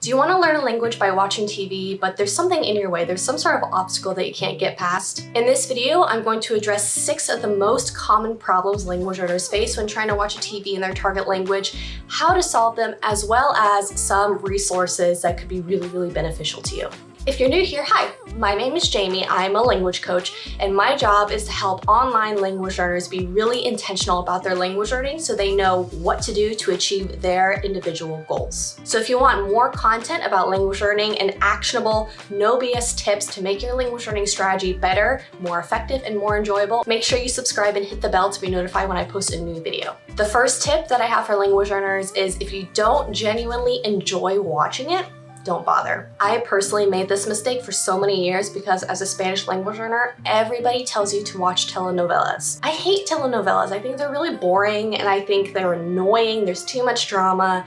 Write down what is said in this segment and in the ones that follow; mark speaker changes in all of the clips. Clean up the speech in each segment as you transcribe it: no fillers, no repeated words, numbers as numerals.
Speaker 1: Do you want to learn a language by watching TV, but there's something in your way, there's some sort of obstacle that you can't get past? In this video, I'm going to address 6 of the most common problems language learners face when trying to watch a TV in their target language, how to solve them, as well as some resources that could be really beneficial to you. If you're new here, hi, my name is Jamie. I'm a language coach, and my job is to help online language learners be really intentional about their language learning so they know what to do to achieve their individual goals. So if you want more content about language learning and actionable, no BS tips to make your language learning strategy better, more effective, and more enjoyable, make sure you subscribe and hit the bell to be notified when I post a new video. The first tip that I have for language learners is if you don't genuinely enjoy watching it, don't bother. I personally made this mistake for so many years because as a Spanish language learner, everybody tells you to watch telenovelas. I hate telenovelas. I think they're really boring and I think they're annoying. There's too much drama.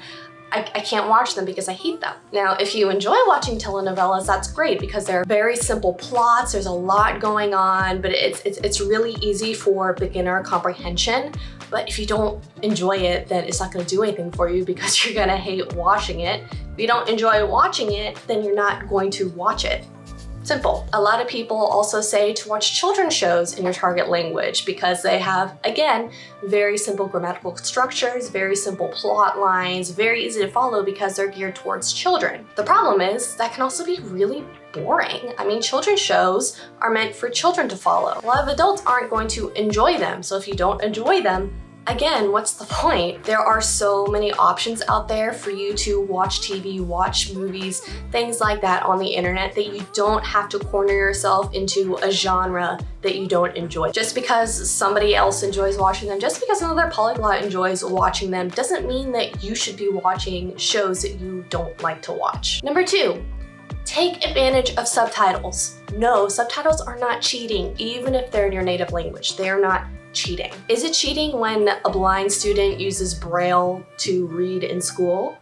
Speaker 1: I can't watch them because I hate them. Now, if you enjoy watching telenovelas, that's great because they're very simple plots. There's a lot going on, but it's really easy for beginner comprehension. But if you don't enjoy it, then it's not gonna do anything for you because you're gonna hate watching it. If you don't enjoy watching it, then you're not going to watch it. Simple. A lot of people also say to watch children's shows in your target language because they have, again, very simple grammatical structures, very simple plot lines, very easy to follow because they're geared towards children. The problem is that can also be really boring. I mean, children's shows are meant for children to follow. A lot of adults aren't going to enjoy them, so if you don't enjoy them, again, what's the point? There are so many options out there for you to watch TV, watch movies, things like that on the internet that you don't have to corner yourself into a genre that you don't enjoy. Just because somebody else enjoys watching them, just because another polyglot enjoys watching them, doesn't mean that you should be watching shows that you don't like to watch. Number 2, take advantage of subtitles. No, subtitles are not cheating, even if they're in your native language. They are not cheating. Is it cheating when a blind student uses Braille to read in school?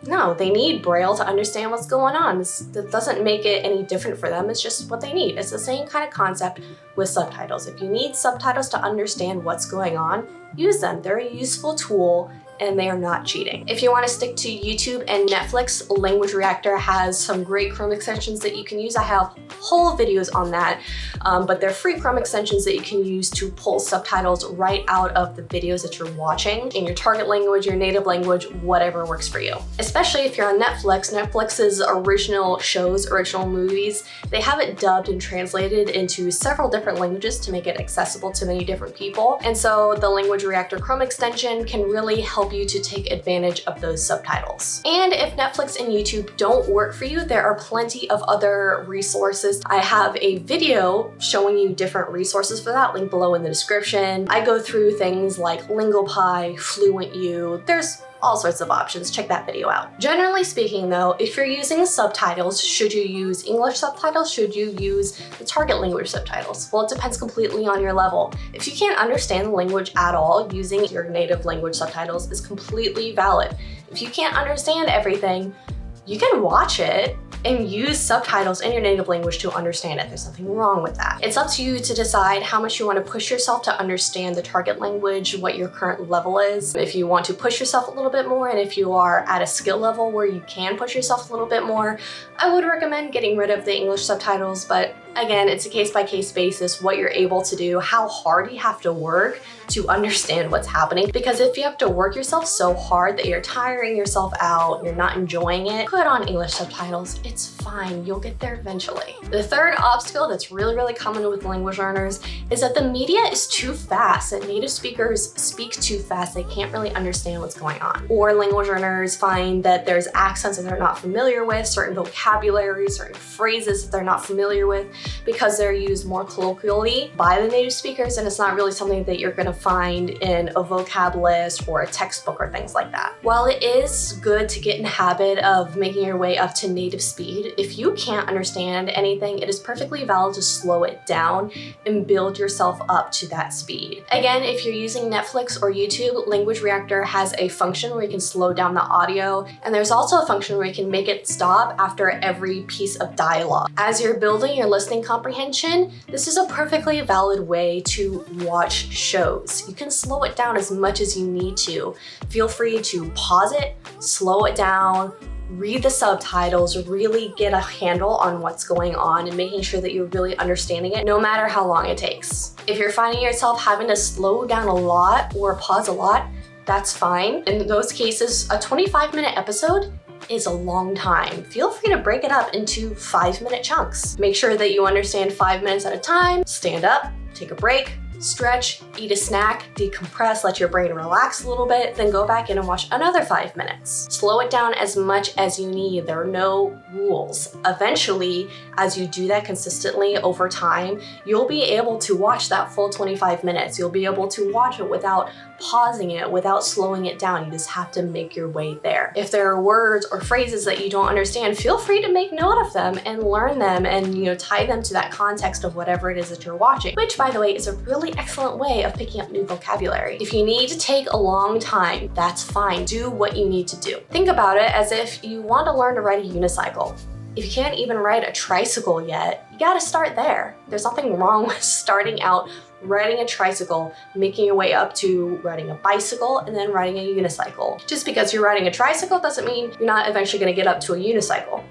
Speaker 1: No, they need Braille to understand what's going on. That doesn't make it any different for them. It's just what they need. It's the same kind of concept with subtitles. If you need subtitles to understand what's going on, use them. They're a useful tool and they are not cheating. If you want to stick to YouTube and Netflix, Language Reactor has some great Chrome extensions that you can use. I have whole videos on that, but they're free Chrome extensions that you can use to pull subtitles right out of the videos that you're watching in your target language, your native language, whatever works for you. Especially if you're on Netflix, Netflix's original shows, original movies, they have it dubbed and translated into several different languages to make it accessible to many different people. And so the Language Reactor Chrome extension can really help you to take advantage of those subtitles. And if Netflix and YouTube don't work for you, there are plenty of other resources. I have a video showing you different resources for that, link below in the description. I go through things like LinglePie, FluentU, there's all sorts of options. Check that video out. Generally speaking though, if you're using subtitles, should you use English subtitles? Should you use the target language subtitles? Well, it depends completely on your level. If you can't understand the language at all, using your native language subtitles is completely valid. If you can't understand everything, you can watch it and use subtitles in your native language to understand it. There's nothing wrong with that. It's up to you to decide how much you want to push yourself to understand the target language, what your current level is. If you want to push yourself a little bit more, and if you are at a skill level where you can push yourself a little bit more, I would recommend getting rid of the English subtitles, but again, it's a case-by-case basis, what you're able to do, how hard you have to work to understand what's happening. Because if you have to work yourself so hard that you're tiring yourself out, you're not enjoying it, put on English subtitles. It's fine, you'll get there eventually. The third obstacle that's really common with language learners is that the media is too fast, that native speakers speak too fast, they can't really understand what's going on. Or language learners find that there's accents that they're not familiar with, certain vocabulary, certain phrases that they're not familiar with, because they're used more colloquially by the native speakers, and it's not really something that you're gonna find in a vocab list or a textbook or things like that. While it is good to get in the habit of making your way up to native speed, if you can't understand anything, it is perfectly valid to slow it down and build yourself up to that speed. Again, if you're using Netflix or YouTube, Language Reactor has a function where you can slow down the audio, and there's also a function where you can make it stop after every piece of dialogue. As you're building your listening comprehension, this is a perfectly valid way to watch shows. You can slow it down as much as you need to. Feel free to pause it, slow it down, read the subtitles, really get a handle on what's going on and making sure that you're really understanding it no matter how long it takes. If you're finding yourself having to slow down a lot or pause a lot, that's fine. In those cases, a 25-minute episode is a long time. Feel free to break it up into 5-minute chunks. Make sure that you understand 5 minutes at a time. Stand up, take a break, stretch, eat a snack, decompress, let your brain relax a little bit, then go back in and watch another 5 minutes. Slow it down as much as you need. There are no rules. Eventually, as you do that consistently over time, you'll be able to watch that full 25 minutes. You'll be able to watch it without pausing it, without slowing it down. You just have to make your way there. If there are words or phrases that you don't understand, feel free to make note of them and learn them and tie them to that context of whatever it is that you're watching, which, by the way, is a really excellent way of picking up new vocabulary. If you need to take a long time, that's fine. Do what you need to do. Think about it as if you want to learn to ride a unicycle. If you can't even ride a tricycle yet, you gotta start there. There's nothing wrong with starting out riding a tricycle, making your way up to riding a bicycle, and then riding a unicycle. Just because you're riding a tricycle doesn't mean you're not eventually gonna get up to a unicycle.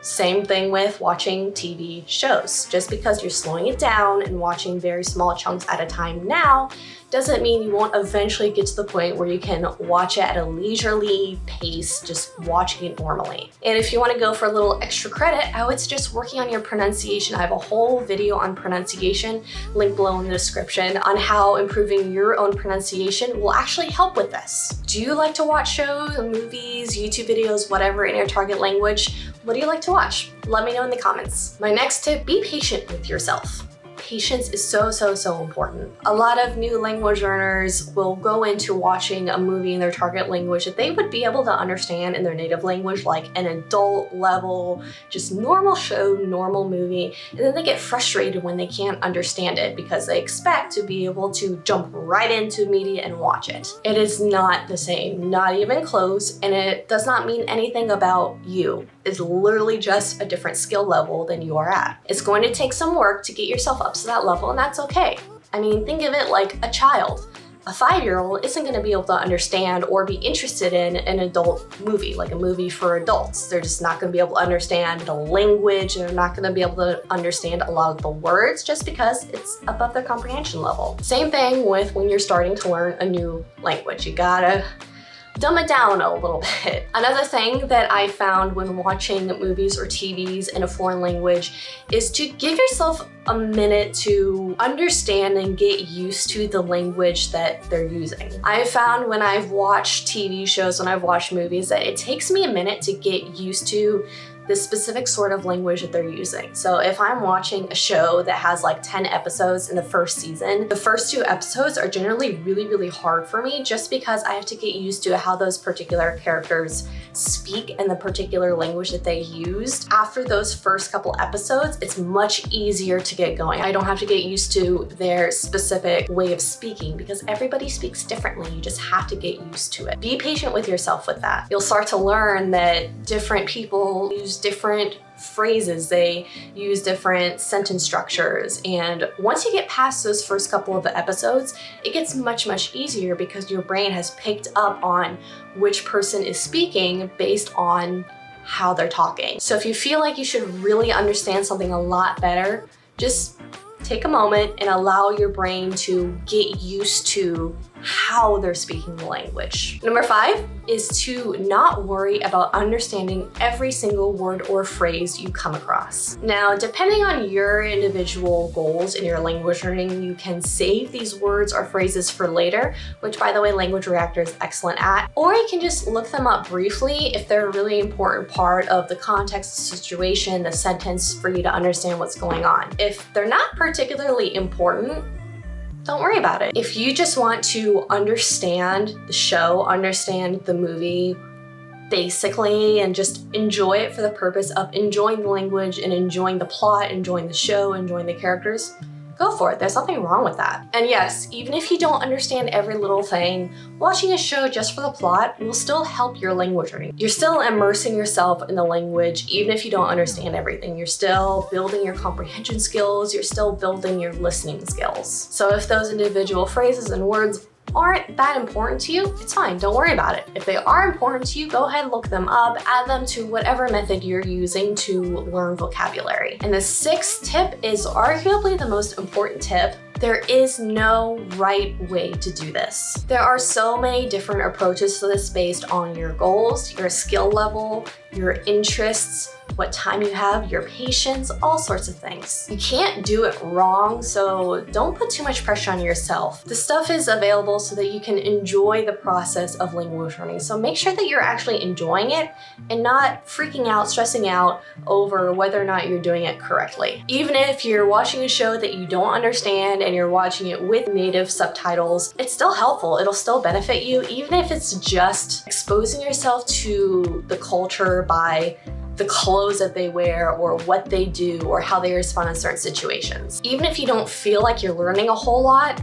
Speaker 1: Same thing with watching TV shows. Just because you're slowing it down and watching very small chunks at a time now, doesn't mean you won't eventually get to the point where you can watch it at a leisurely pace, just watching it normally. And if you want to go for a little extra credit, I would suggest working on your pronunciation. I have a whole video on pronunciation, link below in the description, on how improving your own pronunciation will actually help with this. Do you like to watch shows, movies, YouTube videos, whatever in your target language? What do you like to watch? Let me know in the comments. My next tip, be patient with yourself. Patience is so important. A lot of new language learners will go into watching a movie in their target language that they would be able to understand in their native language, like an adult level, just normal show, normal movie, and then they get frustrated when they can't understand it because they expect to be able to jump right into media and watch it. It is not the same, not even close, and it does not mean anything about you. It's literally just a different skill level than you are at. It's going to take some work to get yourself up to that level, and that's okay. I mean, think of it like a child. A 5-year-old isn't going to be able to understand or be interested in an adult movie, like a movie for adults. They're just not going to be able to understand the language. They're not going to be able to understand a lot of the words just because it's above their comprehension level. Same thing with when you're starting to learn a new language. You gotta dumb it down a little bit. Another thing that I found when watching movies or TVs in a foreign language is to give yourself a minute to understand and get used to the language that they're using. I've found when I've watched TV shows, when I've watched movies, that it takes me a minute to get used to the specific sort of language that they're using. So if I'm watching a show that has like 10 episodes in the first season, the first 2 episodes are generally really hard for me just because I have to get used to how those particular characters speak and the particular language that they used. After those first couple episodes, it's much easier to get going. I don't have to get used to their specific way of speaking because everybody speaks differently. You just have to get used to it. Be patient with yourself with that. You'll start to learn that different people use different phrases, they use different sentence structures, and once you get past those first couple of episodes, it gets much easier because your brain has picked up on which person is speaking based on how they're talking. So if you feel like you should really understand something a lot better, just take a moment and allow your brain to get used to how they're speaking the language. Number 5 is to not worry about understanding every single word or phrase you come across. Now, depending on your individual goals in your language learning, you can save these words or phrases for later, which, by the way, Language Reactor is excellent at, or you can just look them up briefly if they're a really important part of the context, the situation, the sentence for you to understand what's going on. If they're not particularly important, don't worry about it. If you just want to understand the show, understand the movie basically, and just enjoy it for the purpose of enjoying the language and enjoying the plot, enjoying the show, enjoying the characters, go for it. There's nothing wrong with that. And yes, even if you don't understand every little thing, watching a show just for the plot will still help your language learning. You're still immersing yourself in the language, even if you don't understand everything. You're still building your comprehension skills, you're still building your listening skills. So if those individual phrases and words aren't that important to you, it's fine, don't worry about it. If they are important to you, go ahead and look them up, add them to whatever method you're using to learn vocabulary. And the sixth tip is arguably the most important tip. There is no right way to do this. There are so many different approaches to this based on your goals, your skill level, your interests, what time you have, your patience, all sorts of things. You can't do it wrong, so don't put too much pressure on yourself. The stuff is available so that you can enjoy the process of language learning. So make sure that you're actually enjoying it and not freaking out, stressing out over whether or not you're doing it correctly. Even if you're watching a show that you don't understand and you're watching it with native subtitles, it's still helpful. It'll still benefit you, even if it's just exposing yourself to the culture by the clothes that they wear or what they do or how they respond in certain situations. Even if you don't feel like you're learning a whole lot,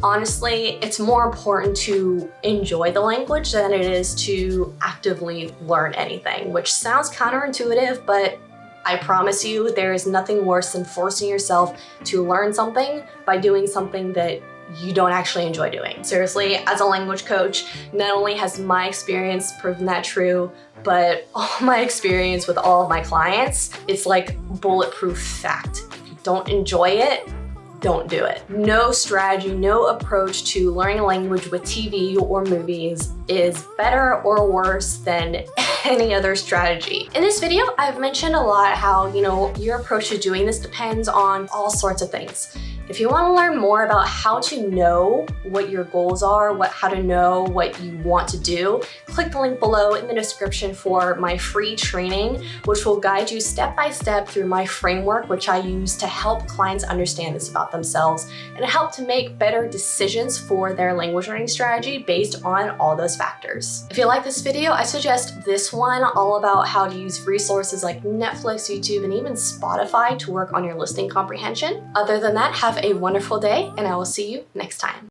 Speaker 1: honestly, it's more important to enjoy the language than it is to actively learn anything, which sounds counterintuitive, but I promise you there is nothing worse than forcing yourself to learn something by doing something that you don't actually enjoy doing. Seriously, as a language coach, not only has my experience proven that true, but all my experience with all of my clients, it's like bulletproof fact. If you don't enjoy it, don't do it. No strategy, no approach to learning a language with TV or movies is better or worse than any other strategy. In this video, I've mentioned a lot how, your approach to doing this depends on all sorts of things. If you want to learn more about how to know what your goals are, how to know what you want to do, click the link below in the description for my free training, which will guide you step by step through my framework, which I use to help clients understand this about themselves and help to make better decisions for their language learning strategy based on all those factors. If you like this video, I suggest this one all about how to use resources like Netflix, YouTube, and even Spotify to work on your listening comprehension. Other than that, have a wonderful day, and I will see you next time.